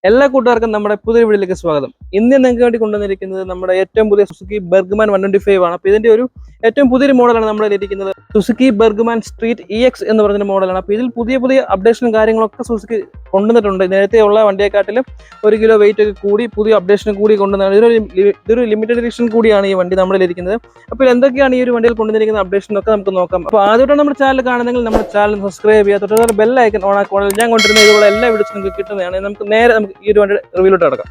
എല്ലാ കൂട്ടുകാർക്കും നമ്മുടെ പുതിയ വീഡിയോയിലേക്ക് സ്വാഗതം. ഇന്ന് നിങ്ങൾക്ക് വേണ്ടി കൊണ്ടുവന്നിരിക്കുന്നത് നമ്മുടെ ഏറ്റവും പുതിയ സുസുക്കി ബർഗ്മാൻ 125 ആണ്. അപ്പോൾ ഇതിന്റെ ഒരു ഏറ്റവും പുതിയൊരു മോഡലാണ് നമ്മുടെ ഇരിക്കുന്നത്. സുസുക്കി ബർഗ്മാൻ സ്ട്രീറ്റ് EX എന്ന് പറയുന്ന മോഡലാണ്. അപ്പോൾ ഇതിൽ പുതിയ പുതിയ അപ്ഡേഷനും കാര്യങ്ങളൊക്കെ സുസുക്കി കൊണ്ടുവന്നിട്ടുണ്ട്. നേരത്തെ ഉള്ള വണ്ടിയെക്കാട്ടിലും 1 കിലോ വെയിറ്റ് ഒക്കെ കൂടി പുതിയ അപ്ഡേഷനും കൂടി കൊണ്ടുവന്നാണ്. ഇതൊരു ലിമിറ്റഡ് എഡിഷൻ കൂടിയാണ് ഈ വണ്ടി നമ്മുടെ ഇരിക്കുന്നത്. അപ്പോൾ എന്തൊക്കെയാണ് ഈ ഒരു വണ്ടിയിൽ കൊണ്ടുവന്നിരിക്കുന്ന അപ്ഡേഷൻ ഒക്കെ നമുക്ക് നോക്കാം. അപ്പോൾ ആദ്യമായിട്ടാണ് നമ്മുടെ ചാനൽ കാണുന്നെങ്കിൽ നമ്മുടെ ചാനൽ സബ്സ്ക്രൈബ് ചെയ്യുക, തൊട്ടടുത്ത ബെൽ ഐക്കൺ ഓൺ ആക്കുവാണെങ്കിൽ ഞാൻ കൊണ്ടുവരുന്ന ഇതുപോലെ എല്ലാ വീഡിയോസും നിങ്ങൾക്ക് കിട്ടുന്നതാണ്. നമുക്ക് ഈ ഒരു വണ്ടി റിവ്യൂലോട്ട് നടക്കാം.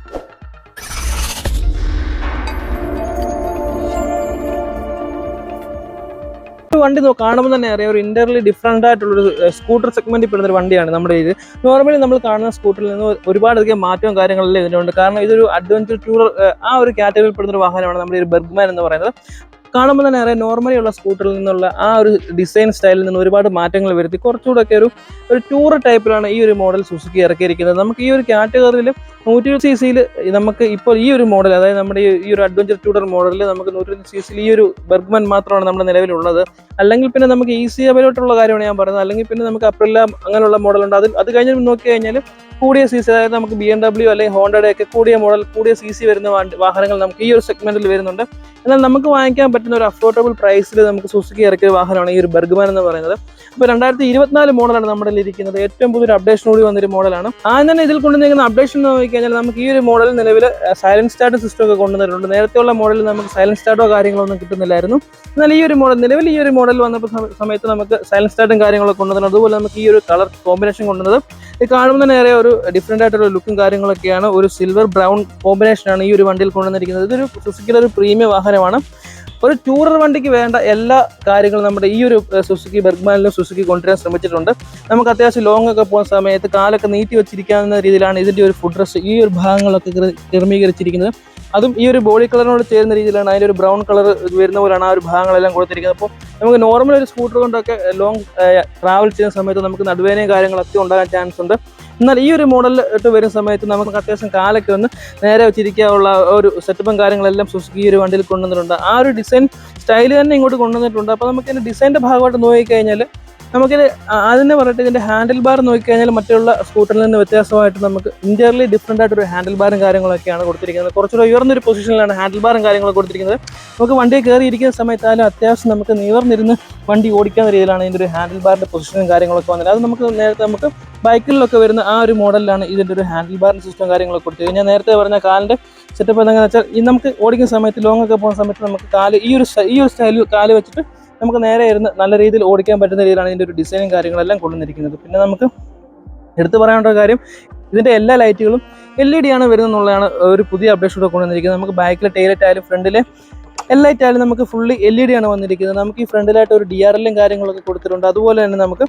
വണ്ടി കാണുമ്പോൾ തന്നെ അറിയാം, ഒരു ഇന്റർലി ഡിഫറെന്റ് ആയിട്ടുള്ളൊരു സ്കൂട്ടർ സെഗ്മെന്റിൽ പെടുന്ന ഒരു വണ്ടിയാണ് നമ്മുടെ ഇത്. നോർമലി നമ്മൾ കാണുന്ന സ്കൂട്ടറിൽ നിന്ന് ഒരുപാടധികം മാറ്റവും കാര്യങ്ങളെല്ലാം ഇതിനുണ്ട്. കാരണം ഇതൊരു അഡ്വഞ്ചർ ടൂർ ആ ഒരു കാറ്റഗറിയിൽ പെടുന്ന ഒരു വാഹനമാണ് നമ്മുടെ ഈ ബർഗ്മാൻ എന്ന് പറയുന്നത്. കാണുമ്പോൾ തന്നെ അറിയാം, നോർമലി ഉള്ള സ്കൂട്ടറിൽ നിന്നുള്ള ആ ഒരു ഡിസൈൻ സ്റ്റൈലിൽ നിന്ന് ഒരുപാട് മാറ്റങ്ങൾ വരുത്തി കുറച്ചുകൂടെ ഒക്കെ ഒരു ടൂർ ടൈപ്പിലാണ് ഈ ഒരു മോഡൽ സുസുക്കി ഇറക്കിയിരിക്കുന്നത്. നമുക്ക് ഈ ഒരു കാറ്റഗറിയിൽ 120cc നമുക്ക് ഇപ്പോൾ ഈ ഒരു മോഡൽ, അതായത് നമ്മുടെ ഈ ഒരു അഡ്വഞ്ചർ ടൂർ മോഡലിൽ നമുക്ക് 120cc ഈ ഒരു ബർഗ്മാൻ മാത്രമാണ് നമ്മുടെ നിലവിലുള്ളത്. അല്ലെങ്കിൽ പിന്നെ നമുക്ക് ഈസി അവൈലബിളുള്ള കാര്യമാണ് ഞാൻ പറയുന്നത്. അല്ലെങ്കിൽ പിന്നെ നമുക്ക് അപ്രില്ല അങ്ങനെയുള്ള മോഡലുണ്ട്. അത് കഴിഞ്ഞ് നോക്കി കഴിഞ്ഞാൽ കൂടിയ CC, അതായത് നമുക്ക് BMW അല്ലെങ്കിൽ ഹോണ്ടയുടെ ഒക്കെ കൂടിയ മോഡൽ കൂടിയ CC വരുന്ന വാഹനങ്ങൾ നമുക്ക് ഈ ഒരു സെഗ്മെന്റിൽ വരുന്നുണ്ട്. എന്നാൽ നമുക്ക് വാങ്ങിക്കാൻ പറ്റുന്ന ഒരു അഫോർഡബിൾ പ്രൈസിൽ നമുക്ക് സുസുക്കി ഇറക്കിയ വാഹനമാണ് ഈ ഒരു ബർഗ്മാൻ എന്ന് പറയുന്നത്. അപ്പോൾ 2024 മോഡലാണ് നമ്മുടെ ഇരിക്കുന്നത്. ഏറ്റവും പുതിയൊരു അപ്ഡേഷൻ കൂടി വന്നൊരു മോഡലാണ്. ആദ്യം തന്നെ ഇതിൽ കൊണ്ടുവന്നിരിക്കുന്ന അപ്ഡേഷൻ എന്ന് നോക്കിക്കഴിഞ്ഞാൽ നമുക്ക് ഈ ഒരു മോഡൽ നിലവിൽ സൈലന്റ് സ്റ്റാർട്ട് സിസ്റ്റം ഒക്കെ കൊണ്ടുവന്നിട്ടുണ്ട്. നേരത്തെയുള്ള മോഡലിൽ നമുക്ക് സൈലന്റ് സ്റ്റാർട്ടോ കാര്യങ്ങളൊന്നും കിട്ടുന്നില്ലായിരുന്നു. എന്നാൽ ഈ ഒരു മോഡൽ നിലവിൽ ഈ ഒരു മോഡൽ വന്നപ്പോൾ സമയത്ത് നമുക്ക് സൈലന്റ് സ്റ്റാർട്ടും കാര്യങ്ങളൊക്കെ കൊണ്ടുവന്നിട്ടുണ്ട്. അതുപോലെ നമുക്ക് ഈ ഒരു കളർ കോമ്പിനേഷൻ കൊണ്ടുവന്നത് ഇത് കാണുമ്പോൾ തന്നെ ഏറെ ഒരു ഡിഫറെന്റ് ആയിട്ടുള്ള ലുക്കും കാര്യങ്ങളൊക്കെയാണ്. ഒരു സിൽവർ ബ്രൗൺ കോമ്പിനേഷനാണ് ഈ ഒരു വണ്ടിയിൽ കൊണ്ടുവന്നിരിക്കുന്നത്. ഇതൊരു സുസുക്കിയുടെ ഒരു പ്രീമിയം വാഹനമാണ്. ഒരു ടൂറർ വണ്ടിക്ക് വേണ്ട എല്ലാ കാര്യങ്ങളും നമ്മുടെ ഈ ഒരു സുസുക്കി ബർഗ്മാനിലും സുസുക്കി കൊണ്ടുവരാൻ ശ്രമിച്ചിട്ടുണ്ട്. നമുക്ക് അത്യാവശ്യം ലോങ് ഒക്കെ പോകുന്ന സമയത്ത് കാലൊക്കെ നീട്ടി വെച്ചിരിക്കാവുന്ന രീതിയിലാണ് ഇതിൻ്റെ ഒരു ഫുഡ് റെസ്റ്റ് ഈ ഒരു ഭാഗങ്ങളൊക്കെ ക്രമീകരിച്ചിരിക്കുന്നത്. അതും ഈ ഒരു ബോഡി കളറിനോട് ചേരുന്ന രീതിയിലാണ്, അതിൻ്റെ ഒരു ബ്രൗൺ കളർ വരുന്ന പോലെയാണ് ആ ഒരു ഭാഗങ്ങളെല്ലാം കൊടുത്തിരിക്കുന്നത്. അപ്പോൾ നമുക്ക് നോർമൽ ഒരു സ്കൂട്ടർ കൊണ്ടൊക്കെ ലോങ് ട്രാവൽ ചെയ്യുന്ന സമയത്ത് നമുക്ക് നടുവേനയും കാര്യങ്ങളൊക്കെ ഉണ്ടാകാൻ ചാൻസ് ഉണ്ട്. എന്നാൽ ഈ ഒരു മോഡലിട്ട് വരുന്ന സമയത്ത് നമുക്ക് അത്യാവശ്യം കാലൊക്കെ ഒന്ന് നേരെ വെച്ചിരിക്കാനുള്ള ഒരു സെറ്റപ്പും കാര്യങ്ങളെല്ലാം സുസുക്കി ഈ ഒരു വണ്ടിയിൽ കൊണ്ടുവന്നിട്ടുണ്ട്. ആ ഒരു ഡിസൈൻ സ്റ്റൈൽ തന്നെ ഇങ്ങോട്ട് കൊണ്ടുവന്നിട്ടുണ്ട്. അപ്പോൾ നമുക്ക് ഇതിൻ്റെ ഡിസൈൻ്റെ ഭാഗമായിട്ട് നോക്കിക്കഴിഞ്ഞാൽ നമുക്കിത് അതിനെ പറഞ്ഞിട്ട് ഇതിൻ്റെ ഹാൻഡിൽ ബാർ നോക്കിക്കഴിഞ്ഞാൽ മറ്റുള്ള സ്കൂട്ടറിൽ നിന്ന് വ്യത്യാസമായിട്ട് നമുക്ക് ഇന്റർലി ഡിഫറെൻ്റ് ആയിട്ടൊരു ഹാൻഡിൽ ബാറും കാര്യങ്ങളൊക്കെയാണ് കൊടുത്തിരിക്കുന്നത്. കുറച്ചുകൂടെ ഉയർന്നൊരു പൊസിഷനിലാണ് ഹാൻഡിൽ ബാറും കാര്യങ്ങളൊക്കെ കൊടുത്തിരിക്കുന്നത്. നമുക്ക് വണ്ടിയിൽ കയറി ഇരിക്കുന്ന സമയത്തായാലും അത്യാവശ്യം നമുക്ക് നിവർന്നിരുന്ന് വണ്ടി ഓടിക്കുന്ന രീതിയിലാണ് ഇതിൻ്റെ ഒരു ഹാൻഡിൽ ബാറിൻ്റെ പൊസിഷനും കാര്യങ്ങളൊക്കെ വന്നത്. അത് നമുക്ക് ബൈക്കിലൊക്കെ വരുന്ന ആ ഒരു മോഡലിലാണ് ഇതിൻ്റെ ഒരു ഹാൻഡിൽ ബാറിൻ്റെ സിസ്റ്റം കാര്യങ്ങളൊക്കെ കൊടുത്തിരിക്കുന്നത്. ഞാൻ നേരത്തെ പറഞ്ഞ കാലിൻ്റെ സെറ്റപ്പ് എന്താണെന്ന് വെച്ചാൽ ഈ നമുക്ക് ഓടിക്കുന്ന സമയത്ത് ലോങ് ഒക്കെ പോകുന്ന സമയത്ത് നമുക്ക് കാല് ഈ ഒരു സ്റ്റൈലിൽ കാല് വെച്ചിട്ട് നമുക്ക് നേരെ ഇരുന്ന് നല്ല രീതിയിൽ ഓടിക്കാൻ പറ്റുന്ന രീതിയിലാണ് ഇതിൻ്റെ ഒരു ഡിസൈനും കാര്യങ്ങളെല്ലാം കൊണ്ടുവന്നിരിക്കുന്നത്. പിന്നെ നമുക്ക് എടുത്തു പറയാനുള്ള കാര്യം, ഇതിൻ്റെ എല്ലാ ലൈറ്റുകളും LED ആണ് വരുന്നതെന്നുള്ളതാണ് ഒരു പുതിയ അപ്ഡേഷൻ കൂടെ കൊണ്ടുവന്നിരിക്കുന്നത്. നമുക്ക് ബാക്കിലെ ടൈലറ്റ് ആയാലും ഫ്രണ്ടിലെ ലൈറ്റ് ആയാലും നമുക്ക് ഫുള്ളി LED ആണ് വന്നിരിക്കുന്നത്. നമുക്ക് ഈ ഫ്രണ്ടിലായിട്ട് ഒരു DRLും കാര്യങ്ങളൊക്കെ കൊടുത്തിട്ടുണ്ട്. അതുപോലെ തന്നെ നമുക്ക്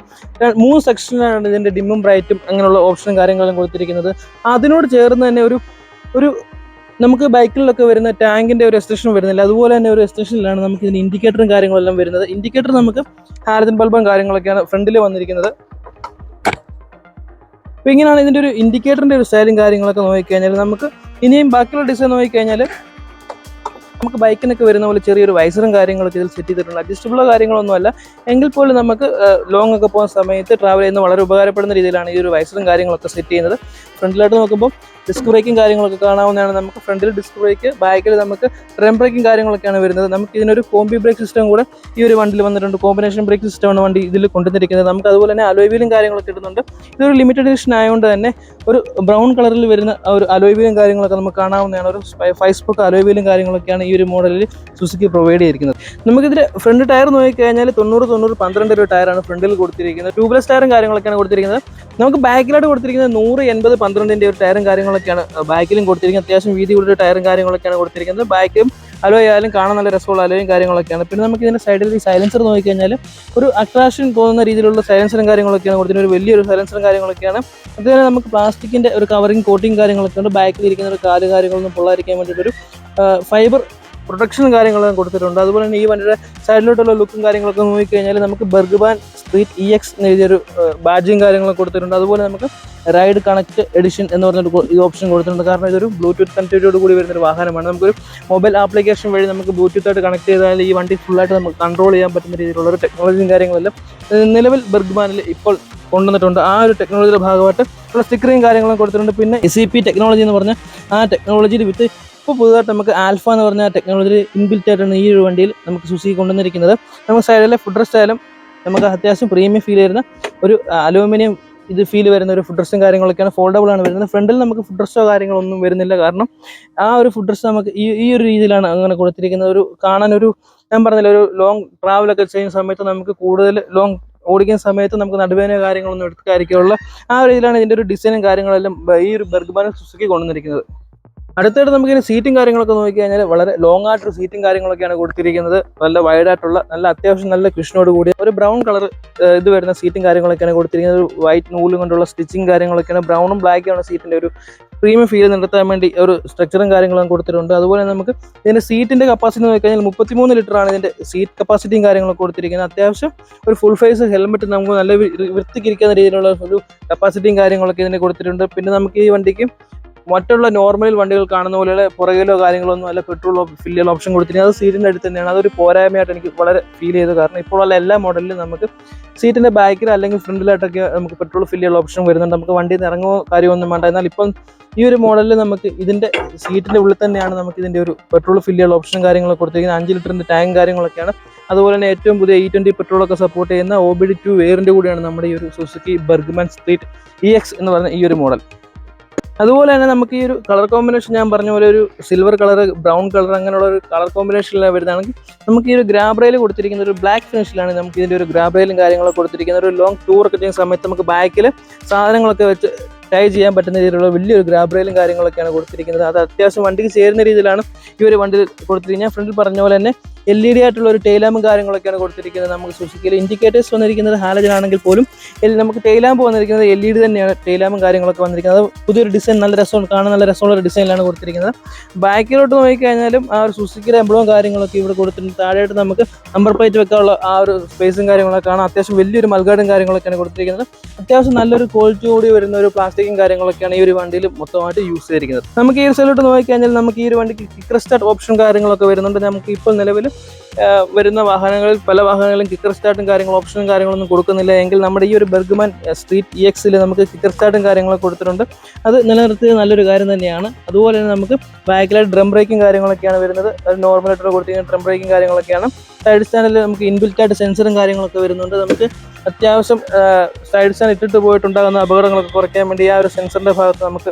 3 സെക്ഷനിലാണ് ഇതിൻ്റെ ഡിമ്മും ബ്രൈറ്റും അങ്ങനെയുള്ള ഓപ്ഷനും കാര്യങ്ങളും കൊടുത്തിരിക്കുന്നത്. അതിനോട് ചേർന്ന് തന്നെ ഒരു നമുക്ക് ബൈക്കിലൊക്കെ വരുന്ന ടാങ്കിൻ്റെ ഒരു എക്സ്റ്റൻഷൻ വരുന്നില്ല, അതുപോലെ തന്നെ ഒരു എക്സ്റ്റൻഷനിലാണ് നമുക്ക് ഇതിന് ഇൻഡിക്കേറ്ററും കാര്യങ്ങളെല്ലാം വരുന്നത്. ഇൻഡിക്കേറ്റർ നമുക്ക് ഹാലജൻ ബൾബും കാര്യങ്ങളൊക്കെയാണ് ഫ്രണ്ടിൽ വന്നിരിക്കുന്നത്. അപ്പോൾ ഇങ്ങനെയാണ് ഇതിൻ്റെ ഒരു ഇൻഡിക്കേറ്ററിൻ്റെ ഒരു സ്റ്റൈലും കാര്യങ്ങളൊക്കെ നോക്കിക്കഴിഞ്ഞാൽ നമുക്ക് ഇനിയും ബാക്കിയുള്ള ഡിസൈൻ നോക്കിക്കഴിഞ്ഞാൽ നമുക്ക് ബൈക്കിനൊക്കെ വരുന്ന പോലെ ചെറിയൊരു വൈസറും കാര്യങ്ങളൊക്കെ ഇതിൽ സെറ്റ് ചെയ്തിട്ടുണ്ട്. അഡ്ജസ്റ്റബിളോ കാര്യങ്ങളൊന്നുമല്ല, എങ്കിൽ പോലും നമുക്ക് ലോങ് ഒക്കെ പോകുന്ന സമയത്ത് ട്രാവൽ ചെയ്യുന്ന വളരെ ഉപകാരപ്പെടുന്ന രീതിയിലാണ് ഈ ഒരു വൈസറും കാര്യങ്ങളൊക്കെ സെറ്റ് ചെയ്യുന്നത്. ഫ്രണ്ടിലായിട്ട് നോക്കുമ്പോൾ ഡിസ്ക് ബ്രേക്കും കാര്യങ്ങളൊക്കെ കാണാവുന്നതാണ്. നമുക്ക് ഫ്രണ്ടിൽ ഡിസ്ക് ബ്രേക്ക്, ബാക്കിൽ നമുക്ക് ഡ്രം ബ്രേക്കും കാര്യങ്ങളൊക്കെയാണ് വരുന്നത്. നമുക്ക് ഇതിനൊരു കോംബി ബ്രേക്ക് സിസ്റ്റം കൂടെ ഈ ഒരു വണ്ടിയിൽ വന്നിട്ടുണ്ട്. കോമ്പിനേഷൻ ബ്രേക്ക് സിസ്റ്റമാണ് വണ്ടി ഇതിൽ കൊണ്ടുവന്നിരിക്കുന്നത്. നമുക്ക് അതുപോലെ തന്നെ അലോയ് വീലും കാര്യങ്ങളൊക്കെ ഇടുന്നുണ്ട്. ഇതൊരു ലിമിറ്റഡ് എഡിഷൻ ആയതുകൊണ്ട് തന്നെ ഒരു ബ്രൗൺ കളറിൽ വരുന്ന ഒരു അലോയ് വീലും കാര്യങ്ങളൊക്കെ നമുക്ക് കാണാവുന്നതാണ്. ഒരു 5 സ്പോക്ക് അലോയ് വീലും കാര്യങ്ങളൊക്കെയാണ് ഈ ഒരു മോഡലിൽ സുസുക്കി പ്രൊവൈഡ് ചെയ്തിരിക്കുന്നത്. നമുക്കിതിൽ ഫ്രണ്ട് ടയർ നോക്കിക്കഴിഞ്ഞാൽ 90-12 ഒരു ടയറാണ് ഫ്രണ്ടിൽ കൊടുത്തിരിക്കുന്നത്. ട്യൂബ്ലെസ് ടയറും കാര്യങ്ങളൊക്കെയാണ് കൊടുത്തിരിക്കുന്നത്. നമുക്ക് ബാക്കിലായിട്ട് കൊടുത്തിരിക്കുന്നത് 100-80-12 ഒരു ടയറും കാര്യങ്ങളൊക്കെയാണ് ബാക്കിലും കൊടുത്തിരിക്കുന്നത്. അത്യാവശ്യം വീതി കൂടിയ ടയറും കാര്യങ്ങളൊക്കെയാണ് കൊടുത്തിരിക്കുന്നത്. ബാക്കും അലോയ് ആയാലും കാണാൻ നല്ല രസമുള്ള അലോയും കാര്യങ്ങളൊക്കെയാണ്. പിന്നെ നമുക്ക് ഇതിൻ്റെ സൈഡിൽ ഈ സൈലൻസർ നോക്കിക്കഴിഞ്ഞാൽ ഒരു അട്രാക്ഷൻ തോന്നുന്ന രീതിയിലുള്ള സൈലൻസറും കാര്യങ്ങളൊക്കെയാണ് കൊടുത്തിരിക്കുന്നത്. ഒരു വലിയൊരു സൈലൻസറും കാര്യങ്ങളൊക്കെയാണ്. അതുപോലെ നമുക്ക് പ്ലാസ്റ്റിക്കിൻ്റെ ഒരു കവറിങ് കോട്ടിങ് കാര്യങ്ങളൊക്കെ ഉണ്ട്. ബാക്കിൽ ഇരിക്കുന്ന ഒരു കാല് കാര്യങ്ങളൊന്നും പൊള്ളാതിരിക്കാൻ വേണ്ടിയിട്ടൊരു ഫൈബർ പ്രൊട്ടക്ഷനും കാര്യങ്ങളൊക്കെ കൊടുത്തിട്ടുണ്ട്. അതുപോലെ തന്നെ ഈ വണ്ടിയുടെ സൈഡിലോട്ടുള്ള ലുക്കും കാര്യങ്ങളൊക്കെ നോക്കിക്കഴിഞ്ഞാൽ നമുക്ക് ബർഗ്മാൻ സ്ട്രീറ്റ് EX എന്ന് എഴുതിയൊരു ബാഡ്ജിങ് കാര്യങ്ങളൊക്കെ കൊടുത്തിട്ടുണ്ട്. അതുപോലെ നമുക്ക് റൈഡ് കണക്ട് എഡിഷൻ എന്ന് പറഞ്ഞൊരു ഈ ഓപ്ഷൻ കൊടുത്തിട്ടുണ്ട്. കാരണം ഇതൊരു ബ്ലൂടൂത്ത് കണക്ടിവിറ്റിയോട് കൂടി വരുന്നൊരു വാഹനമാണ്. നമുക്കൊരു മൊബൈൽ ആപ്ലിക്കേഷൻ വഴി നമുക്ക് ബ്ലൂടൂത്തായിട്ട് കണക്ട് ചെയ്താൽ ഈ വണ്ടി ഫുള്ളായിട്ട് നമുക്ക് കൺട്രോൾ ചെയ്യാൻ പറ്റുന്ന രീതിയിലുള്ള ഒരു ടെക്നോളജിയും കാര്യങ്ങളെല്ലാം നിലവിൽ ബർഗ്മാനിൽ ഇപ്പോൾ കൊണ്ടുവന്നിട്ടുണ്ട്. ആ ഒരു ടെക്നോളജിയുടെ ഭാഗമായിട്ട് ഉള്ള സ്റ്റിക്കറിങ് കാര്യങ്ങളും കൊടുത്തിട്ടുണ്ട്. പിന്നെ SEP ടെക്നോളജി എന്ന് പറഞ്ഞ ആ ടെക്നോളജിയിൽ വിത്ത് ഇപ്പോൾ പുതുതായിട്ട് നമുക്ക് ആൽഫ എന്ന് പറഞ്ഞ ടെക്നോളജി ഇൻബിൽറ്റ് ആയിട്ടാണ് ഈ ഒരു വണ്ടിയിൽ നമുക്ക് സുസുക്കി കൊണ്ടുവന്നിരിക്കുന്നത്. നമുക്ക് സൈഡിലെ ഫുഡ് റെസ്റ്റ് ആയാലും നമുക്ക് അത്യാവശ്യം പ്രീമിയം ഫീൽ വരുന്ന ഒരു അലൂമിനിയം ഫീൽ വരുന്ന ഒരു ഫുഡ് റെസ്റ്റും കാര്യങ്ങളൊക്കെയാണ്. ഫോൾഡബിൾ ആണ് വരുന്നത്. ഫ്രണ്ടിൽ നമുക്ക് ഫുഡ് റെസ്റ്റോ കാര്യങ്ങളൊന്നും വരുന്നില്ല. കാരണം ആ ഒരു ഫുഡ് റെസ്റ്റ് നമുക്ക് ഈ ഒരു രീതിയിലാണ് അങ്ങനെ കൊടുത്തിരിക്കുന്നത്. ഒരു കാണാനൊരു ഞാൻ പറഞ്ഞില്ല, ഒരു ലോങ് ട്രാവലൊക്കെ ചെയ്യുന്ന സമയത്ത് നമുക്ക് കൂടുതൽ ലോങ് ഓടിക്കുന്ന സമയത്ത് നമുക്ക് നടുവേദന കാര്യങ്ങളൊന്നും എടുക്കാതിരിക്കുള്ള ആ ഒരു രീതിയിലാണ് ഇതിൻ്റെ ഒരു ഡിസൈനും കാര്യങ്ങളെല്ലാം ഈ ഒരു ബെർഗ്മാൻ സുസുക്കി കൊണ്ടുവന്നിരിക്കുന്നത്. അടുത്തായിട്ട് നമുക്കിനി സീറ്റും കാര്യങ്ങളൊക്കെ നോക്കി കഴിഞ്ഞാൽ വളരെ ലോങ് ആയിട്ടൊരു സീറ്റും കാര്യങ്ങളൊക്കെയാണ് കൊടുത്തിരിക്കുന്നത്. നല്ല വൈഡായിട്ടുള്ള നല്ല അത്യാവശ്യം നല്ല കുഷനോട് കൂടിയ ഒരു ബ്രൗൺ കളർ വരുന്ന സീറ്റും കാര്യങ്ങളൊക്കെയാണ് കൊടുത്തിരിക്കുന്നത്. ഒരു വൈറ്റ് നൂലും കൊണ്ടുള്ള സ്റ്റിച്ചിങ് കാര്യങ്ങളൊക്കെയാണ്. ബ്രൗണും ബ്ലാക്കാണ് സീറ്റിൻ്റെ ഒരു പ്രീമിയം ഫീൽ നിർത്താൻ വേണ്ടി ഒരു സ്ട്രക്ചറും കാര്യങ്ങളും കൊടുത്തിട്ടുണ്ട്. അതുപോലെ നമുക്ക് ഇതിൻ്റെ സീറ്റിൻ്റെ കപ്പാസിറ്റി നോക്കി കഴിഞ്ഞാൽ 33 ലിറ്ററാണ് ഇതിൻ്റെ സീറ്റ് കപ്പാസിറ്റിയും കാര്യങ്ങളൊക്കെ കൊടുത്തിരിക്കുന്നത്. അത്യാവശ്യം ഒരു ഫുൾ ഫേസ് ഹെൽമെറ്റ് നമുക്ക് നല്ല വൃത്തിക്കിരിക്കുന്ന രീതിയിലുള്ള ഒരു കപ്പാസിറ്റിയും കാര്യങ്ങളൊക്കെ ഇതിന് കൊടുത്തിട്ടുണ്ട്. പിന്നെ നമുക്ക് ഈ വണ്ടിക്ക് മറ്റുള്ള നോർമൽ വണ്ടികൾ കാണുന്ന പോലെ പുറകിലോ കാര്യങ്ങളോ ഒന്നും അല്ല പെട്രോളോ ഫില്ല് ചെയ്യാൻ ഓപ്ഷൻ കൊടുത്തിരിക്കുന്നത്. അത് സീറ്റിൻ്റെ അടുത്ത് തന്നെയാണ്. അതൊരു പോരായ്മയായിട്ട് എനിക്ക് വളരെ ഫീൽ ചെയ്തു. കാരണം ഇപ്പോഴുള്ള എല്ലാ മോഡലിലും നമുക്ക് സീറ്റിൻ്റെ ബാക്കിൽ അല്ലെങ്കിൽ ഫ്രണ്ടിലായിട്ടൊക്കെ നമുക്ക് പെട്രോൾ ഫില്ല് ചെയ്യാൻ ഓപ്ഷൻ വരുന്നുണ്ട്. നമുക്ക് വണ്ടിയിൽ നിന്ന് ഇറങ്ങുമോ കാര്യമൊന്നും വേണ്ട. എന്നാൽ ഇപ്പം ഈ ഒരു മോഡലിൽ നമുക്ക് ഇതിൻ്റെ സീറ്റിൻ്റെ ഉള്ളിൽ തന്നെയാണ് നമുക്ക് ഇതിൻ്റെ ഒരു പെട്രോൾ ഫില്ല് ചെയ്യാൻ ഓപ്ഷനും കാര്യങ്ങളൊക്കെ കൊടുത്തിരിക്കുന്നത്. 5 ലിറ്ററിൻ്റെ ടാങ്ക് കാര്യങ്ങളൊക്കെയാണ്. അതുപോലെ തന്നെ ഏറ്റവും പുതിയ E20 പെട്രോളൊക്കെ സപ്പോർട്ട് ചെയ്യുന്ന OBD2 വേരിയൻ്റ് കൂടിയാണ് നമ്മുടെ ഈ ഒരു സുസുക്കി ബെർഗ്മാൻ സ്ട്രീറ്റ് EX എന്ന് പറഞ്ഞ ഈ ഒരു മോഡൽ. അതുപോലെ തന്നെ നമുക്ക് ഈ ഒരു കളർ കോമ്പിനേഷൻ ഞാൻ പറഞ്ഞ പോലെ ഒരു സിൽവർ കളർ, ബ്രൗൺ കളർ അങ്ങനെയുള്ള ഒരു കളർ കോമ്പിനേഷനിലാണ് വരുന്നതാണെങ്കിൽ നമുക്ക് ഈ ഒരു ഗ്രാബ് റെയിൽ കൊടുത്തിരിക്കുന്ന ഒരു ബ്ലാക്ക് ഫിനിഷിലാണ് നമുക്ക് ഇതിൻ്റെ ഒരു ഗ്രാബ് റെയിലും കാര്യങ്ങളൊക്കെ കൊടുത്തിരിക്കുന്നത്. ഒരു ലോങ് ടൂർ ഒക്കെ ചെയ്യുന്ന സമയത്ത് നമുക്ക് ബാക്കിൽ സാധനങ്ങളൊക്കെ വെച്ച് ടൈ ചെയ്യാൻ പറ്റുന്ന രീതിയിലുള്ള വലിയൊരു ഗ്രാബ് റെയിലും കാര്യങ്ങളൊക്കെയാണ് കൊടുത്തിരിക്കുന്നത്. അത് അത്യാവശ്യം വണ്ടിക്ക് ചേരുന്ന രീതിയിലാണ് ഈ ഒരു വണ്ടി കൊടുത്തിരിക്കുന്നത്. ഞാൻ ഫ്രണ്ടിൽ പറഞ്ഞ പോലെ തന്നെ LED ആയിട്ടുള്ള ഒരു ടൈലാമ്പും കാര്യങ്ങളൊക്കെയാണ് കൊടുത്തിരിക്കുന്നത്. നമുക്ക് സുസുക്കിയിൽ ഇൻഡിക്കേറ്റേഴ്സ് വന്നിരിക്കുന്നത് ഹാലജൻ ആണെങ്കിൽ പോലും നമുക്ക് ടൈലാമ്പ് വന്നിരിക്കുന്നത് LED തന്നെയാണ്. ടൈലാമ്പും കാര്യങ്ങളൊക്കെ വന്നിരിക്കുന്നത് അത് പുതിയൊരു ഡിസൈൻ, നല്ല രസമാണ് കാണാൻ, നല്ല രസമുള്ള ഒരു ഡിസൈനിലാണ് കൊടുത്തിരിക്കുന്നത്. ബാക്കിലോട്ട് നോക്കിക്കഴിഞ്ഞാലും ആ ഒരു സുസുക്കിയുടെ എംബ്ലവും കാര്യങ്ങളൊക്കെ ഇവിടെ കൊടുത്തിട്ടുണ്ട്. താഴെയായിട്ട് നമുക്ക് നമ്പർ പ്ലേറ്റ് വെക്കാനുള്ള ആ ഒരു സ്പേസും കാര്യങ്ങളൊക്കെ കാണാം. അത്യാവശ്യം വലിയൊരു മൽഗാർഡും കാര്യങ്ങളൊക്കെയാണ് കൊടുത്തിരിക്കുന്നത്. അത്യാവശ്യം നല്ലൊരു ക്വാളിറ്റി കൂടി വരുന്ന ഒരു പ്ലാസ്റ്റിക്കും കാര്യങ്ങളൊക്കെയാണ് ഈ ഒരു വണ്ടിയിൽ മൊത്തമായിട്ട് യൂസ് ചെയ്തിരിക്കുന്നത്. നമുക്ക് ഈ ഒരു സൈഡിലോട്ട് നോക്കിക്കഴിഞ്ഞാൽ നമുക്ക് ഈ ഒരു വണ്ടിക്ക് കിക്കർ സ്റ്റാർട്ട് ഓപ്ഷൻ കാര്യങ്ങളൊക്കെ വരുന്നുണ്ട്. നമുക്ക് ഇപ്പോൾ നിലവിൽ വരുന്ന വാഹനങ്ങളിൽ പല വാഹനങ്ങളും കിക്കർ സ്റ്റാർട്ടും കാര്യങ്ങളും ഓപ്ഷനും കാര്യങ്ങളൊന്നും കൊടുക്കുന്നില്ല. എങ്കിൽ നമ്മുടെ ഈ ഒരു ബെർഗ്മാൻ സ്ട്രീറ്റ് EXൽ നമുക്ക് കിക്കർ സ്റ്റാർട്ടും കാര്യങ്ങളൊക്കെ കൊടുത്തിട്ടുണ്ട്. അത് നിലനിർത്തിയത് നല്ലൊരു കാര്യം തന്നെയാണ്. അതുപോലെ തന്നെ നമുക്ക് ബാക്കിലായിട്ട് ഡ്രം ബ്രേക്കും കാര്യങ്ങളൊക്കെയാണ് വരുന്നത്. അത് നോർമലായിട്ടുള്ള കൊടുത്തിരിക്കുന്ന ഡ്രം ബ്രേക്കും കാര്യങ്ങളൊക്കെയാണ്. സൈഡ് സ്റ്റാൻഡിൽ നമുക്ക് ഇൻബിൽറ്റായിട്ട് സെൻസറും കാര്യങ്ങളൊക്കെ വരുന്നുണ്ട്. നമുക്ക് അത്യാവശ്യം സൈഡ് സ്റ്റാൻഡ് ഇട്ടിട്ട് പോയിട്ടുണ്ടാകുന്ന അപകടങ്ങളൊക്കെ കുറയ്ക്കാൻ വേണ്ടി ആ ഒരു സെൻസറിൻ്റെ ഭാഗത്ത് നമുക്ക്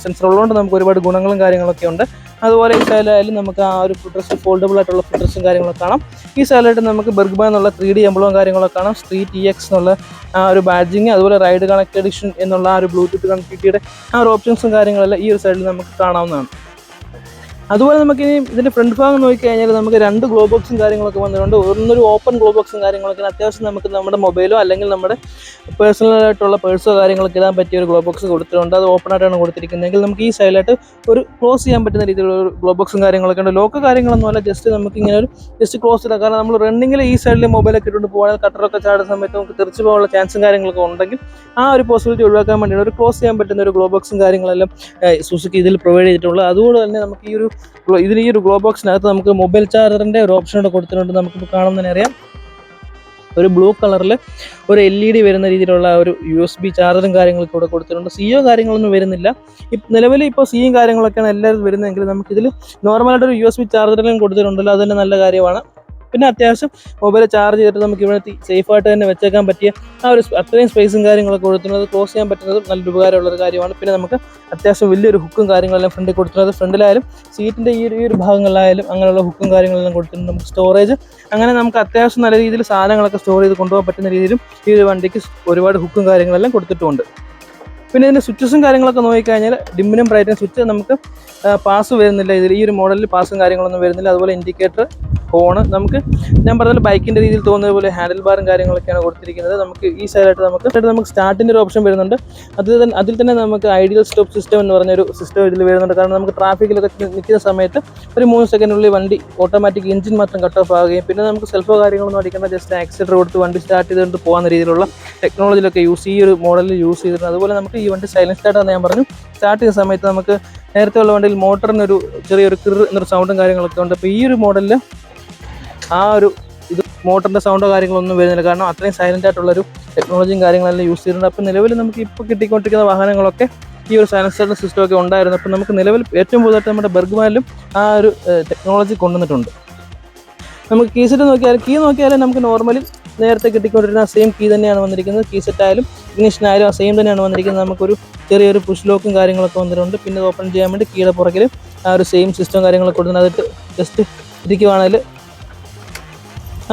സെൻസർ ഉള്ളതുകൊണ്ട് നമുക്ക് ഒരുപാട് ഗുണങ്ങളും കാര്യങ്ങളൊക്കെ ഉണ്ട്. അതുപോലെ ഈ സൈഡിലായാലും നമുക്ക് ആ ഒരു ഫുഡ് റെസ്റ്റ് ഫോൾഡബിൾ ആയിട്ടുള്ള ഫുഡ് റെസ്റ്റും കാര്യങ്ങളൊക്കെ കാണാം. ഈ സൈഡിലായിട്ട് നമുക്ക് ബെർഗ്മാൻ എന്നുള്ള 3D എംബ്ലവും കാര്യങ്ങളൊക്കെ കാണാം. സ്ട്രീറ്റ് EX എന്നുള്ള ആ ഒരു ബാഡ്ജിങ്, അതുപോലെ റൈഡ് കണക്ട് എഡിഷൻ എന്നുള്ള ആ ഒരു ബ്ലൂടൂത്ത് കണക്ടിവിറ്റിയുടെ ആ ഒരു ഓപ്ഷൻസും കാര്യങ്ങളെല്ലാം ഈ ഒരു സൈഡിൽ നമുക്ക് കാണാവുന്നതാണ്. അതുപോലെ നമുക്ക് ഇനി ഇതിൻ്റെ ഫ്രണ്ട് ഭാഗം നോക്കിക്കഴിഞ്ഞാൽ നമുക്ക് 2 ഗ്ലോ ബോക്സും കാര്യങ്ങളൊക്കെ വന്നിട്ടുണ്ട്. ഒന്നൊരു ഓപ്പൺ ഗ്ലോ ബോക്സും കാര്യങ്ങളൊക്കെ അത്യാവശ്യം നമുക്ക് നമ്മുടെ മൊബൈലോ അല്ലെങ്കിൽ നമ്മുടെ പേഴ്സണലായിട്ടുള്ള പേഴ്സോ കാര്യങ്ങളൊക്കെ ഇടാൻ പറ്റിയ ഒരു ഗ്ലോ ബോക്സ് കൊടുത്തിട്ടുണ്ട്. അത് ഓപ്പൺ ആയിട്ടാണ് കൊടുത്തിരിക്കുന്നതെങ്കിൽ നമുക്ക് ഈ സൈഡിലായിട്ട് ഒരു ക്ലോസ് ചെയ്യാൻ പറ്റുന്ന രീതിയിലുള്ള ഒരു ഗ്ലോ ബോക്സും കാര്യങ്ങളൊക്കെ ഉണ്ട്. ലോക്ക് കാര്യങ്ങളൊന്നും അല്ല, ജസ്റ്റ് നമുക്ക് ഇങ്ങനെ ഒരു ജസ്റ്റ് ക്ലോസ് ഇടാം. കാരണം നമ്മൾ റണ്ണിങ്ങിൽ ഈ സൈഡിൽ മൊബൈലൊക്കെ ഇട്ടുകൊണ്ട് പോകുകയാണെങ്കിൽ കട്ടറൊക്കെ ചാടുന്ന സമയത്ത് നമുക്ക് തെറിച്ച് പോകാനുള്ള ചാൻസും കാര്യങ്ങളൊക്കെ ഉണ്ടെങ്കിൽ ആ ഒരു പോസിബിലിറ്റി ഒഴിവാക്കാൻ വേണ്ടിയാണ് ഒരു ക്ലോസ് ചെയ്യാൻ പറ്റുന്ന ഒരു ഗ്ലോ ബോക്സും കാര്യങ്ങളെല്ലാം സുസുക്കി ഇതിൽ പ്രൊവൈഡ് ചെയ്തിട്ടുള്ളത്. അതുകൊണ്ട് തന്നെ നമുക്ക് ഈ ഒരു ഗ്ലോ ബോക്സിനകത്ത് നമുക്ക് മൊബൈൽ ചാർജറിൻ്റെ ഒരു ഓപ്ഷൻ കൂടെ കൊടുത്തിട്ടുണ്ട്. നമുക്കിപ്പോൾ കാണുന്നതിനെ അറിയാം, ഒരു ബ്ലൂ കളറിൽ ഒരു LED വരുന്ന രീതിയിലുള്ള ഒരു USB ചാർജറും കാര്യങ്ങളൊക്കെ ഇവിടെ കൊടുത്തിട്ടുണ്ട്. CO കാര്യങ്ങളൊന്നും വരുന്നില്ല. നിലവിൽ ഇപ്പോൾ സിയും കാര്യങ്ങളൊക്കെയാണ് എല്ലാവരും വരുന്നതെങ്കിൽ നമുക്കിതിൽ നോർമലായിട്ടൊരു USB ചാർജറിലും കൊടുത്തിട്ടുണ്ടല്ലോ, അത് തന്നെ നല്ല കാര്യമാണ്. പിന്നെ അത്യാവശ്യം മൊബൈൽ ചാർജ് ചെയ്തിട്ട് നമുക്ക് ഇവിടെ സേഫായിട്ട് തന്നെ വെച്ചേക്കാൻ പറ്റിയ ആ ഒരു അത്രയും സ്പേസും കാര്യങ്ങളൊക്കെ കൊടുത്തിട്ടുണ്ട്. ക്ലോസ് ചെയ്യാൻ പറ്റുന്നതും നല്ലൊരു ഉപകാരമുള്ളൊരു കാര്യമാണ്. പിന്നെ നമുക്ക് അത്യാവശ്യം വലിയൊരു ഹുക്കും കാര്യങ്ങളെല്ലാം ഫ്രണ്ടിൽ കൊടുത്തിട്ടുണ്ട്. ഫ്രണ്ടിലായാലും സീറ്റിൻ്റെ ഈ ഒരു ഭാഗങ്ങളിലായാലും അങ്ങനെയുള്ള ഹുക്കും കാര്യങ്ങളെല്ലാം കൊടുത്തിട്ടുണ്ട്. നമുക്ക് സ്റ്റോറേജ് അങ്ങനെ നമുക്ക് അത്യാവശ്യം നല്ല രീതിയിൽ സാധനങ്ങളൊക്കെ സ്റ്റോർ ചെയ്ത് കൊണ്ടുപോകാൻ പറ്റുന്ന രീതിയിലും ഈ ഒരു വണ്ടിക്ക് ഒരുപാട് ഹുക്കും കാര്യങ്ങളെല്ലാം കൊടുത്തിട്ടുമുണ്ട്. പിന്നെ ഇതിൻ്റെ സ്വിച്ചസും കാര്യങ്ങളൊക്കെ നോക്കിക്കഴിഞ്ഞാൽ ഡിമ്മിനും ബ്രൈറ്റിനും സ്വിച്ച് നമുക്ക് പാസ് വരുന്നില്ല. ഇതിൽ ഈ ഒരു മോഡലിൽ പാസും കാര്യങ്ങളൊന്നും വരുന്നില്ല. അതുപോലെ ഇൻഡിക്കേറ്റർ, ഹോണ് നമുക്ക് ഞാൻ പറഞ്ഞാൽ ബൈക്കിൻ്റെ രീതിയിൽ തോന്നുന്ന പോലെ ഹാൻഡിൽ ബാറും കാര്യങ്ങളൊക്കെയാണ് കൊടുത്തിരിക്കുന്നത്. നമുക്ക് ഈ സൈഡായിട്ട് നമുക്ക് സ്റ്റാർട്ടിൻ്റെ ഒരു ഓപ്ഷൻ വരുന്നുണ്ട്. അതിൽ തന്നെ നമുക്ക് ഐഡിയൽ സ്റ്റോപ്പ് സിസ്റ്റം എന്ന് പറഞ്ഞൊരു സിസ്റ്റം ഇതിൽ വരുന്നുണ്ട്. കാരണം നമുക്ക് ട്രാഫിക്കിലൊക്കെ നിൽക്കുന്ന സമയത്ത് ഒരു 3 സെക്കൻഡിനുള്ളിൽ വണ്ടി ഓട്ടോമാറ്റിക് എഞ്ചിൻ മാത്രം കട്ട് ഓഫ് ആവുകയും പിന്നെ നമുക്ക് സെൽഫോ കാര്യങ്ങളൊന്നും അടിക്കേണ്ട, ജസ്റ്റ് ആക്സിലേറ്റർ കൊടുത്ത് വണ്ടി സ്റ്റാർട്ട് ചെയ്തുകൊണ്ട് പോകുന്ന രീതിയിലുള്ള ടെക്നോളജിയിലൊക്കെ ഈ ഒരു മോഡലിൽ യൂസ് ചെയ്തിട്ടുണ്ട്. അതുപോലെ നമുക്ക് ഈ വണ്ടി സൈലൻസ് സ്റ്റാർട്ടാണെന്ന് ഞാൻ പറഞ്ഞു. സ്റ്റാർട്ട് ചെയ്യുന്ന സമയത്ത് നമുക്ക് നേരത്തെ ഉള്ള വണ്ടിയിൽ മോട്ടറിനൊരു ചെറിയൊരു കിർ എന്നൊരു സൗണ്ടും കാര്യങ്ങളൊക്കെ ഉണ്ട്. അപ്പോൾ ഈ ഒരു മോഡലിൽ ആ ഒരു ഇത് മോട്ടറിൻ്റെ സൗണ്ടോ കാര്യങ്ങളൊന്നും വരുന്നില്ല. കാരണം അത്രയും സൈലൻ്റ് ആയിട്ടുള്ളൊരു ടെക്നോളജിയും കാര്യങ്ങളെല്ലാം യൂസ് ചെയ്തിട്ടുണ്ട്. അപ്പോൾ നിലവിൽ നമുക്ക് ഇപ്പോൾ കിട്ടിക്കൊണ്ടിരിക്കുന്ന വാഹനങ്ങളൊക്കെ ഈ ഒരു സൈലൻസറിൻ്റെ സിസ്റ്റമൊക്കെ ഉണ്ടായിരുന്നു. അപ്പോൾ നമുക്ക് നിലവിൽ ഏറ്റവും കൂടുതലായിട്ട് നമ്മുടെ ബർഗ്മാനിലും ആ ഒരു ടെക്നോളജി കൊണ്ടുവന്നിട്ടുണ്ട്. നമുക്ക് കീ സെറ്റ് നോക്കിയാലും നമുക്ക് നോർമലി നേരത്തെ കിട്ടിക്കൊണ്ടിരുന്ന സെയിം കീ തന്നെയാണ് വന്നിരിക്കുന്നത്. കീ സെറ്റായാലും ഇഗ്നിഷനായാലും സെയിം തന്നെയാണ് വന്നിരിക്കുന്നത്. നമുക്കൊരു ചെറിയൊരു പുഷ് ലോക്കും കാര്യങ്ങളൊക്കെ വന്നിട്ടുണ്ട്. പിന്നെ ഓപ്പൺ ചെയ്യാൻ വേണ്ടി കീയുടെ പുറകിൽ ആ ഒരു സെയിം സിസ്റ്റം കാര്യങ്ങളൊക്കെ കൊടുക്കുന്നത്. അതിട്ട് ജസ്റ്റ് ഇരിക്കുവാണെങ്കിൽ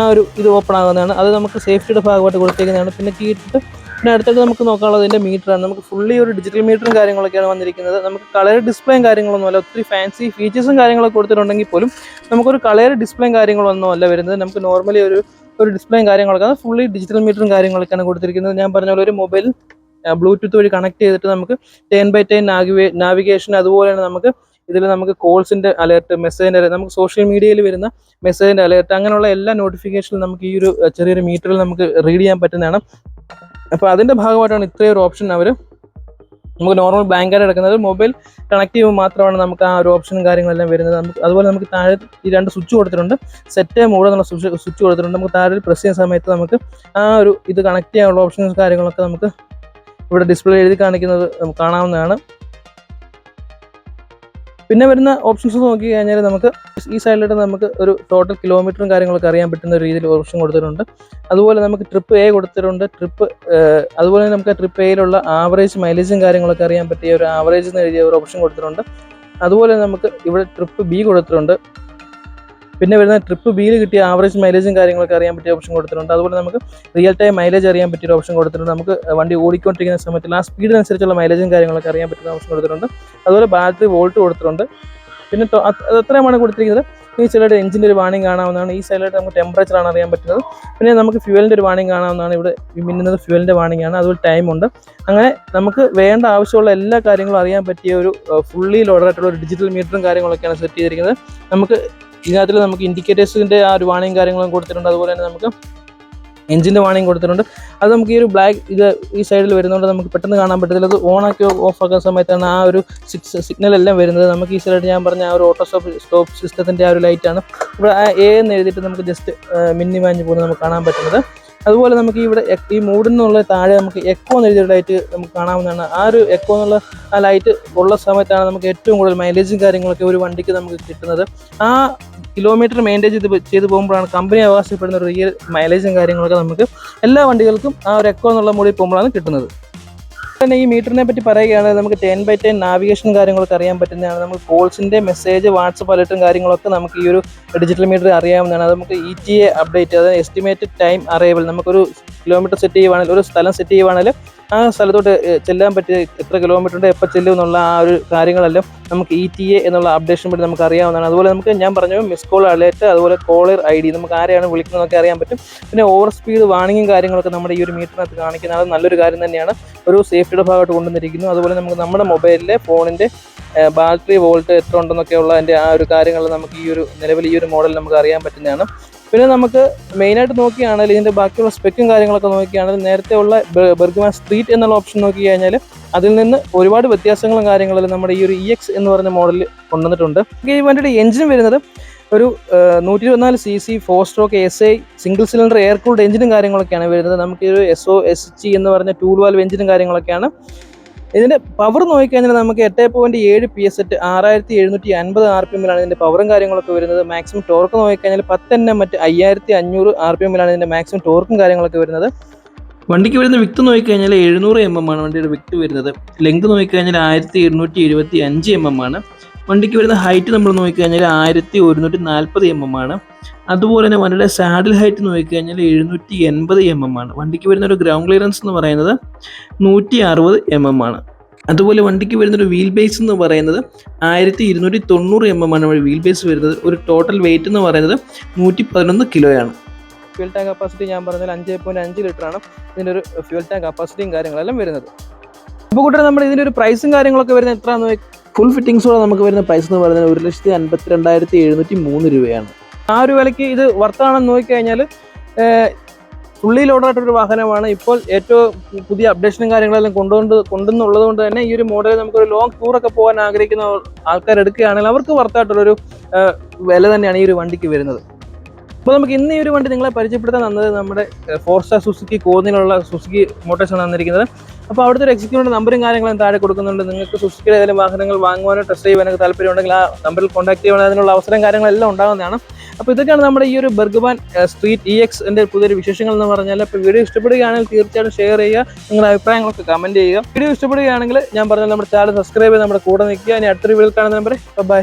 ആ ഒരു ഇത് ഓപ്പൺ ആകുന്നതാണ്. അത് നമുക്ക് സേഫ്റ്റിയുടെ ഭാഗമായിട്ട് കൊടുത്തേക്കുന്നതാണ്. പിന്നെ കീ ഇട്ടിട്ട് പിന്നെ അടുത്തത് നമുക്ക് നോക്കാനുള്ളത് ഇതിൻ്റെ മീറ്ററാണ്. നമുക്ക് ഫുള്ളി ഒരു ഡിജിറ്റൽ മീറ്ററും കാര്യങ്ങളൊക്കെയാണ് വന്നിരിക്കുന്നത്. നമുക്ക് കളർ ഡിസ്പ്ലേയും കാര്യങ്ങളൊന്നുമല്ല, ഒത്തിരി ഫാൻസി ഫീച്ചേഴ്സും കാര്യങ്ങളൊക്കെ കൊടുത്തിട്ടുണ്ടെങ്കിൽ പോലും നമുക്കൊരു കളർ ഡിസ്പ്ലേയും കാര്യങ്ങളൊന്നും അല്ല വരുന്നത്. നമുക്ക് നോർമലി ഒരു ഡിസ്പ്ലേയും കാര്യങ്ങളൊക്കെ അത് ഫുള്ളി ഡിജിറ്റൽ മീറ്ററും കാര്യങ്ങളൊക്കെയാണ് കൊടുത്തിരിക്കുന്നത്. ഞാൻ പറഞ്ഞ പോലെ ഒരു മൊബൈൽ ബ്ലൂടൂത്ത് വഴി കണക്ട് ചെയ്തിട്ട് നമുക്ക് 10/10 നാവിഗേഷൻ, അതുപോലെ തന്നെ നമുക്ക് കോൾസിൻ്റെ അലേർട്ട്, മെസ്സേജിൻ്റെ അലേർട്ട്, നമുക്ക് സോഷ്യൽ മീഡിയയിൽ വരുന്ന മെസ്സേജിൻ്റെ അലേർട്ട്, അങ്ങനെയുള്ള എല്ലാ നോട്ടിഫിക്കേഷനും നമുക്ക് ഈ ഒരു ചെറിയൊരു മീറ്ററിൽ നമുക്ക് റീഡ് ചെയ്യാൻ പറ്റുന്നതാണ്. അപ്പോൾ അതിൻ്റെ ഭാഗമായിട്ടാണ് ഇത്രയൊരു ഓപ്ഷൻ നമുക്ക് നോർമൽ ബ്ലാങ്കായിട്ട് എടുക്കുന്നത്. മൊബൈൽ കണക്ട് ചെയ്യുമ്പോൾ മാത്രമാണ് നമുക്ക് ആ ഒരു ഓപ്ഷനും കാര്യങ്ങളെല്ലാം വരുന്നത്. അതുപോലെ നമുക്ക് താഴെ ഈ 2 സ്വിച്ച് കൊടുത്തിട്ടുണ്ട്. സെറ്റ് മോഡ് എന്നുള്ള സ്വിച്ച് കൊടുത്തിട്ടുണ്ട്. നമുക്ക് താഴെ പ്രസ് ചെയ്യുന്ന സമയത്ത് നമുക്ക് ആ ഒരു ഇത് കണക്ട് ചെയ്യാനുള്ള ഓപ്ഷൻസ് കാര്യങ്ങളൊക്കെ നമുക്ക് ഇവിടെ ഡിസ്പ്ലേ എഴുതി കാണിക്കുന്നത് കാണാവുന്നതാണ്. പിന്നെ വരുന്ന ഓപ്ഷൻസ് നോക്കി കഴിഞ്ഞാൽ നമുക്ക് ഈ സൈഡിലായിട്ട് നമുക്ക് ഒരു ടോട്ടൽ കിലോമീറ്ററും കാര്യങ്ങളൊക്കെ അറിയാൻ പറ്റുന്ന ഒരു രീതിയിൽ ഓപ്ഷൻ കൊടുത്തിട്ടുണ്ട്. അതുപോലെ നമുക്ക് ട്രിപ്പ് എ കൊടുത്തിട്ടുണ്ട്. അതുപോലെ നമുക്ക് ട്രിപ്പ് എയിലുള്ള ആവറേജ് മൈലേജും കാര്യങ്ങളൊക്കെ അറിയാൻ പറ്റിയ ഒരു ആവറേജ് എന്ന് എഴുതിയ ഒരു ഓപ്ഷൻ കൊടുത്തിട്ടുണ്ട്. അതുപോലെ നമുക്ക് ഇവിടെ ട്രിപ്പ് ബി കൊടുത്തിട്ടുണ്ട്. പിന്നെ വരുന്ന ട്രിപ്പ് ബിയിൽ കിട്ടിയ ആവറേജ് മൈലേജും കാര്യങ്ങളൊക്കെ അറിയാൻ പറ്റിയ ഓപ്ഷൻ കൊടുത്തിട്ടുണ്ട്. അതുപോലെ നമുക്ക് റിയൽ ടൈം മൈലേജ് അറിയാൻ പറ്റിയ ഒരു ഓപ്ഷൻ കൊടുത്തിട്ടുണ്ട്. നമുക്ക് വണ്ടി ഓടിക്കൊണ്ടിരിക്കുന്ന സമയത്ത് ആ സ്പീഡിനനുസരിച്ചുള്ള മൈലേജും കാര്യങ്ങളൊക്കെ അറിയാൻ പറ്റുന്ന ഓപ്ഷൻ കൊടുത്തിട്ടുണ്ട്. അതുപോലെ ബാറ്ററി വോൾട്ട് കൊടുത്തിട്ടുണ്ട്. പിന്നെ അത്രയുമാണ് കൊടുത്തിരിക്കുന്നത്. ഈ സൈഡിലായിട്ട് എഞ്ചിൻ്റെ ഒരു വാണിംഗ് കാണാവുന്നതാണ്. ഈ സൈഡിലായിട്ട് നമുക്ക് ടെമ്പറേച്ചറാണ് അറിയാൻ പറ്റുന്നത്. പിന്നെ നമുക്ക് ഫ്യൂവലിൻ്റെ ഒരു വാണിംഗ് കാണാവുന്നതാണ്. ഇവിടെ മിന്നുന്നത് ഫ്യൂവലിൻ്റെ വാണിംഗ് ആണ്. അതുപോലെ ടൈമുണ്ട്. അങ്ങനെ നമുക്ക് വേണ്ട ആവശ്യമുള്ള എല്ലാ കാര്യങ്ങളും അറിയാൻ പറ്റിയ ഒരു ഫുള്ളി ലോഡായിട്ടുള്ള ഒരു ഡിജിറ്റൽ മീറ്ററും കാര്യങ്ങളൊക്കെയാണ് സെറ്റ് ചെയ്തിരിക്കുന്നത്. ഇതിനകത്തിൽ നമുക്ക് ഇൻഡിക്കേറ്റേഴ്സിൻ്റെ ആ ഒരു വാണിംഗ് കാര്യങ്ങളും കൊടുത്തിട്ടുണ്ട്. അതുപോലെ തന്നെ നമുക്ക് എഞ്ചിൻ്റെ വാണിംഗ് കൊടുത്തിട്ടുണ്ട്. അത് നമുക്ക് ഈ ഒരു ഈ സൈഡിൽ വരുന്നതുകൊണ്ട് നമുക്ക് പെട്ടെന്ന് കാണാൻ പറ്റത്തില്ല. അത് ഓണാക്കി ഓഫ് ആക്കുന്ന സമയത്താണ് ആ ഒരു സിഗ്നൽ എല്ലാം വരുന്നത്. നമുക്ക് ഈ സൈഡിൽ ഞാൻ പറഞ്ഞ ആ ഒരു ഓട്ടോ സ്റ്റോപ്പ് സിസ്റ്റത്തിൻ്റെ ആ ഒരു ലൈറ്റാണ് ഇവിടെ എ എന്ന് എഴുതിയിട്ട് നമുക്ക് ജസ്റ്റ് മിന്നി മാഞ്ഞ് പോകുന്നത് നമുക്ക് കാണാൻ പറ്റുന്നത്. അതുപോലെ നമുക്ക് ഇവിടെ ഈ മൂഡിൽ നിന്നുള്ള താഴെ നമുക്ക് എക്കോ എന്ന് എഴുതിയ ലൈറ്റ് നമുക്ക് കാണാവുന്നതാണ്. ആ ഒരു എക്കോ എന്നുള്ള ആ ലൈറ്റ് ഉള്ള സമയത്താണ് നമുക്ക് ഏറ്റവും കൂടുതൽ മൈലേജും കാര്യങ്ങളൊക്കെ ഒരു വണ്ടിക്ക് നമുക്ക് കിട്ടുന്നത്. ആ കിലോമീറ്റർ മെയിൻറ്റെയിൻ ചെയ്ത് പോകുമ്പോഴാണ് കമ്പനി അവകാശപ്പെടുന്ന ഒരു റിയൽ മൈലേജും കാര്യങ്ങളൊക്കെ നമുക്ക് എല്ലാ വണ്ടികൾക്കും ആ ഒരു എക്കോ എന്നുള്ള മോഡിൽ പോകുമ്പോഴാണ് കിട്ടുന്നത്. തന്നെ ഈ മീറ്ററിനെ പറ്റി പറയുകയാണെങ്കിൽ നമുക്ക് 10/10 നാവിഗേഷൻ കാര്യങ്ങളൊക്കെ അറിയാൻ പറ്റുന്നതാണ്. നമുക്ക് കോൾസിൻ്റെ മെസ്സേജ്, വാട്സപ്പ് അലേർട്ടും കാര്യങ്ങളൊക്കെ നമുക്ക് ഈ ഒരു ഡിജിറ്റൽ മീറ്റർ അറിയാവുന്നതാണ്. അത് നമുക്ക് ETA അപ്ഡേറ്റ്, അതായത് എസ്റ്റിമേറ്റഡ് ടൈം അറൈവൽ, നമുക്കൊരു കിലോമീറ്റർ സെറ്റ് ചെയ്യുവാണെങ്കിൽ, ഒരു സ്ഥലം സെറ്റ് ചെയ്യുവാണെങ്കിൽ ആ സ്ഥലത്തോട്ട് ചെല്ലാൻ പറ്റിയ എത്ര കിലോമീറ്റർ ഉണ്ട്, എപ്പോൾ ചെല്ലും എന്നുള്ള ആ ഒരു കാര്യങ്ങളെല്ലാം നമുക്ക് ETA എന്നുള്ള അപ്ഡേഷൻ പറ്റി നമുക്ക് അറിയാവുന്നതാണ്. അതുപോലെ നമുക്ക് ഞാൻ പറഞ്ഞു മിസ് കോൾ അലേർട്ട്, അതുപോലെ കോളർ ID, നമുക്ക് ആരെയാണ് വിളിക്കുന്നതൊക്കെ അറിയാൻ പറ്റും. പിന്നെ ഓവർ സ്പീഡ് വാണിങ്ങും കാര്യങ്ങളൊക്കെ നമ്മുടെ ഈ ഒരു മീറ്ററിനകത്ത് കാണിക്കുന്നത് അത് നല്ലൊരു കാര്യം തന്നെയാണ്. ഒരു സേഫ്റ്റിയുടെ ഭാഗമായിട്ട് കൊണ്ടുവന്നിരിക്കുന്നു. അതുപോലെ നമുക്ക് നമ്മുടെ മൊബൈലിലെ ഫോണിൻ്റെ ബാറ്ററി വോൾട്ട് എത്ര ഉണ്ടെന്നൊക്കെ ഉള്ളതിൻ്റെ ആ ഒരു കാര്യങ്ങൾ നമുക്ക് നിലവിൽ ഈ ഒരു മോഡൽ നമുക്ക് അറിയാൻ പറ്റുന്നതാണ്. പിന്നെ നമുക്ക് മെയിനായിട്ട് നോക്കുകയാണെങ്കിൽ ഇതിൻ്റെ ബാക്കിയുള്ള സ്പെക്കും കാര്യങ്ങളൊക്കെ നോക്കുകയാണെങ്കിൽ നേരത്തെ ഉള്ള ബർഗ്മാൻ സ്ട്രീറ്റ് എന്നുള്ള ഓപ്ഷൻ നോക്കി കഴിഞ്ഞാൽ അതിൽ നിന്ന് ഒരുപാട് വ്യത്യാസങ്ങളും കാര്യങ്ങളും നമ്മുടെ ഈ ഒരു EX എന്ന് പറയുന്ന മോഡലിൽ കൊണ്ടുവന്നിട്ടുണ്ട്. ഈ വണ്ടിയുടെ എഞ്ചിൻ വരുന്നത് ഒരു 124cc 4-stroke SI single cylinder air cooled എഞ്ചിനും കാര്യങ്ങളൊക്കെയാണ് വരുന്നത്. നമുക്ക് ഈ ഒരു SOSG എന്ന് പറഞ്ഞ 2 വാൽവ് എഞ്ചിനും കാര്യങ്ങളൊക്കെയാണ്. ഇതിൻ്റെ പവർ നോക്കിക്കഴിഞ്ഞാൽ നമുക്ക് 8.7 PS 6750 RPM-ലാണ് ഇതിൻ്റെ പവറും കാര്യങ്ങളൊക്കെ വരുന്നത്. മാക്സിമം ടോർക്ക് നോക്കിക്കഴിഞ്ഞാൽ 10 Nm 5500 RPM-ലാണ് ഇതിൻ്റെ മാക്സിമം ടോർക്കും കാര്യങ്ങളൊക്കെ വരുന്നത്. വണ്ടിക്ക് വരുന്ന വിക്ത് നോക്കിക്കഴിഞ്ഞാൽ 700 mm ആണ് വണ്ടിയുടെ വിക്ത് വരുന്നത്. ലെങ്ത് നോക്കിക്കഴിഞ്ഞാൽ 1275 mm ആണ്. വണ്ടിക്ക് വരുന്ന ഹൈറ്റ് നമ്മൾ നോക്കിക്കഴിഞ്ഞാൽ 1140 mm ആണ്. അതുപോലെ തന്നെ വണ്ടിയുടെ സാഡിൽ ഹൈറ്റ് നോക്കിക്കഴിഞ്ഞാൽ 780 mm ആണ്. വണ്ടിക്ക് വരുന്ന ഒരു ഗ്രൗണ്ട് ക്ലിയറൻസ് എന്ന് പറയുന്നത് 160 mm ആണ്. അതുപോലെ വണ്ടിക്ക് വരുന്നൊരു വീൽ ബേസ് എന്ന് പറയുന്നത് 1290 mm ആണ് വീൽ ബേസ് വരുന്നത്. ഒരു ടോട്ടൽ വെയിറ്റ് എന്ന് പറയുന്നത് 111 കിലോയാണ്. ഫ്യൂൽ ടാങ്ക് കപ്പാസിറ്റി ഞാൻ പറഞ്ഞാൽ 5.5 ലിറ്ററാണ് ഇതിൻ്റെ ഒരു ഫ്യൂൽ ടാങ്ക് കപ്പാസിറ്റിയും കാര്യങ്ങളെല്ലാം വരുന്നത്. അപ്പോൾ കൂട്ടുകാരെ നമ്മുടെ ഇതിൻ്റെ ഒരു പ്രൈസും കാര്യങ്ങളൊക്കെ വരുന്നത് എത്രയാണെന്ന് ഫുൾ ഫിറ്റിങ്സോടെ നമുക്ക് വരുന്ന പ്രൈസ് എന്ന് പറയുന്നത് 1,52,703 രൂപയാണ്. ആ ഒരു വിലയ്ക്ക് ഇത് വർത്താണെന്ന് നോക്കിക്കഴിഞ്ഞാൽ ഫുള്ളി ലോഡായിട്ടൊരു വാഹനമാണ്. ഇപ്പോൾ ഏറ്റവും പുതിയ അപ്ഡേഷനും കാര്യങ്ങളെല്ലാം കൊണ്ടുവന്നുള്ളത് കൊണ്ട് തന്നെ ഈ ഒരു മോഡൽ നമുക്കൊരു ലോങ് ടൂറൊക്കെ പോകാൻ ആഗ്രഹിക്കുന്ന ആൾക്കാർ എടുക്കുകയാണെങ്കിൽ അവർക്ക് വർത്തായിട്ടുള്ളൊരു വില തന്നെയാണ് ഈ ഒരു വണ്ടിക്ക് വരുന്നത്. അപ്പോൾ നമുക്ക് ഇന്ന് ഈ ഒരു വണ്ടി നിങ്ങളെ പരിചയപ്പെടുത്താൻ തന്നത് നമ്മുടെ 4-star സുസുക്കി കോന്നിലുള്ള സുസുക്കി മോട്ടോഴ്സാണ് തന്നിരിക്കുന്നത്. അപ്പോൾ അവിടുത്തെ ഒരു എക്സിക്യൂട്ടീവ് നമ്പറും കാര്യങ്ങളും താഴെ കൊടുക്കുന്നുണ്ട്. നിങ്ങൾക്ക് സുസുക്കിയുടെ ഏതെങ്കിലും വാഹനങ്ങൾ വാങ്ങുവാനോ ടെസ്റ്റ് ചെയ്യുവാനൊക്കെ താല്പര്യമുണ്ടെങ്കിൽ ആ നമ്പറിൽ കോൺടാക്ട് ചെയ്യുവാൻ അതിനുള്ള അവസരം കാര്യങ്ങളെല്ലാം ഉണ്ടാകുന്നതാണ്. അപ്പോൾ ഇതൊക്കെയാണ് നമ്മുടെ ഈ ഒരു ബർഗ്മാൻ സ്ട്രീറ്റ് EX എൻ്റെ പുതിയൊരു വിശേഷങ്ങൾ എന്ന് പറഞ്ഞാൽ. അപ്പോൾ വീഡിയോ ഇഷ്ടപ്പെടുകയാണെങ്കിൽ തീർച്ചയായിട്ടും ഷെയർ ചെയ്യുക, നിങ്ങളുടെ അഭിപ്രായങ്ങളൊക്കെ കമൻറ്റ് ചെയ്യുക. വീഡിയോ ഇഷ്ടപ്പെടുകയാണെങ്കിൽ ഞാൻ പറഞ്ഞാൽ നമ്മുടെ ചാനൽ സബ്സ്ക്രൈബ് ചെയ്ത് നമ്മുടെ കൂടെ നിൽക്കുക. ഇനി അടുത്തൊരു വീഡിയോയിൽ കാണുന്ന നമ്പർ ബൈ.